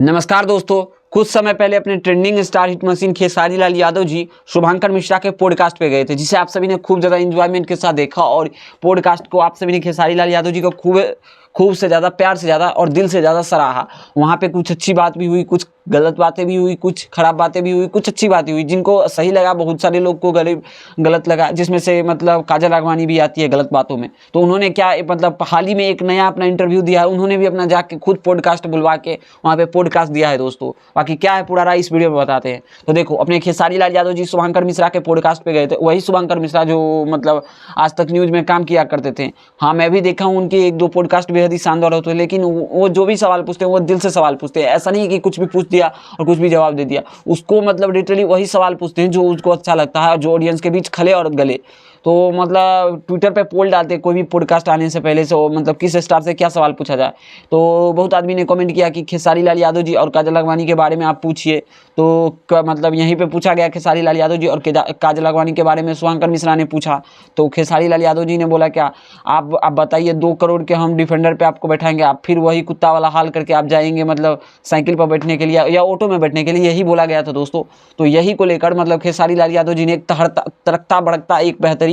नमस्कार दोस्तों, कुछ समय पहले अपने trending star hit machine Khesari Lal Yadav ji Shubhankar Mishra के पॉडकास्ट पे गए थे, जिसे आप सभी ने खूब ज़्यादा एंजॉयमेंट के साथ देखा और पॉडकास्ट को आप सभी ने खेसारी लाल यादव जी को खूब से ज़्यादा, प्यार से ज़्यादा और दिल से ज़्यादा सराहा। वहाँ पे कुछ अच्छी बात भी हुई, कुछ गलत बातें भी हुई, कुछ खराब बातें भी हुई, कुछ अच्छी बातें हुई। जिनको सही लगा, बहुत सारे लोग को गलत लगा, जिसमें से मतलब काजल राघवानी भी आती है गलत बातों में। तो उन्होंने क्या मतलब हाल ही में एक नया अपना इंटरव्यू दिया है। उन्होंने भी अपना जाके खुद पॉडकास्ट बुलवा के वहाँ पे पॉडकास्ट दिया है दोस्तों। बाकी क्या है पूरा राय इस वीडियो में बताते हैं। तो देखो, अपने खेसारी लाल यादव जी शुभांकर मिश्रा के पॉडकास्ट पे गए थे। वही शुभांकर मिश्रा जो मतलब आज तक न्यूज़ में काम किया करते थे। हाँ, मैं भी देखा हूँ उनके एक दो पॉडकास्ट बेहद ही शानदार होते हैं, लेकिन वो जो भी सवाल पूछते हैं वो दिल से सवाल पूछते हैं। ऐसा नहीं कि कुछ भी पूछ दिया और कुछ भी जवाब दे दिया। उसको मतलब लिटरली वही सवाल पूछते हैं जो उसको अच्छा लगता है और जो ऑडियंस के बीच खले और गले। तो मतलब ट्विटर पे पोल डालते हैं कोई भी पॉडकास्ट आने से पहले से, मतलब किस स्टार से क्या सवाल पूछा जाए। तो बहुत आदमी ने कमेंट किया कि खेसारी लाल यादव जी और काजल राघवानी के बारे में आप पूछिए। तो मतलब यहीं पे पूछा गया खेसारी लाल यादव जी और काजल राघवानी के बारे में शुभांकर मिश्रा ने पूछा। तो खेसारी लाल यादव जी ने बोला क्या, आप बताइए 2 करोड़ के हम डिफेंडर पे आपको बैठाएंगे, आप फिर वही कुत्ता वाला हाल करके आप जाएंगे मतलब साइकिल पर बैठने के लिए या ऑटो में बैठने के लिए, यही बोला गया था दोस्तों। तो यही को लेकर मतलब खेसारी लाल यादव जी ने एक तड़कता भड़कता एक बेहतरीन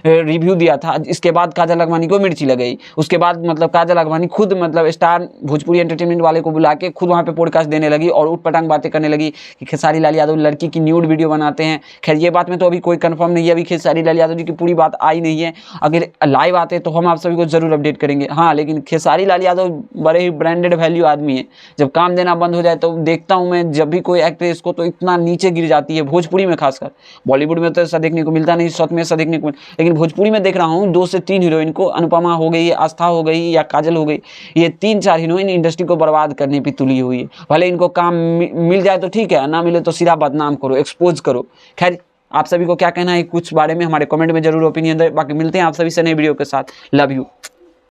रिव्यू दिया था। इसके बाद काजल राघवानी को मिर्ची लग गई। उसके बाद मतलब काजल राघवानी खुद मतलब स्टार भोजपुरी एंटरटेनमेंट वाले को बुला के खुद वहाँ पे पॉडकास्ट देने लगी और उठ पटांग बातें करने लगी कि खेसारी लाल यादव लड़की की न्यूड वीडियो बनाते हैं। खैर, ये बात में तो अभी कोई कंफर्म नहीं है, अभी खेसारी लाल यादव जी की पूरी बात आई नहीं है। अगर लाइव आते तो हम आप सभी को जरूर अपडेट करेंगे। हाँ, लेकिन खेसारी लाल यादव बड़े ही ब्रांडेड वैल्यू आदमी है। जब काम देना बंद हो जाए तो देखता हूँ मैं जब भी कोई एक्ट्रेस को, तो इतना नीचे गिर जाती है भोजपुरी में खासकर। बॉलीवुड में तो ऐसा देखने को मिलता नहीं, साउथ में ऐसा देखने को, लेकिन भोजपुरी में देख रहा हूँ 2 से 3 हीरोइन को, अनुपमा हो गई, आस्था हो गई या काजल हो गई, ये 3-4 हीरोइन इंडस्ट्री को बर्बाद करने पे तुली हुई है। भले इनको काम मिल जाए तो ठीक है, ना मिले तो सीधा बदनाम करो, एक्सपोज करो। खैर, आप सभी को क्या कहना है कुछ बारे में हमारे कमेंट में जरूर ओपिनियन दें। बाकी मिलते हैं आप सभी से नए वीडियो के साथ। Love you.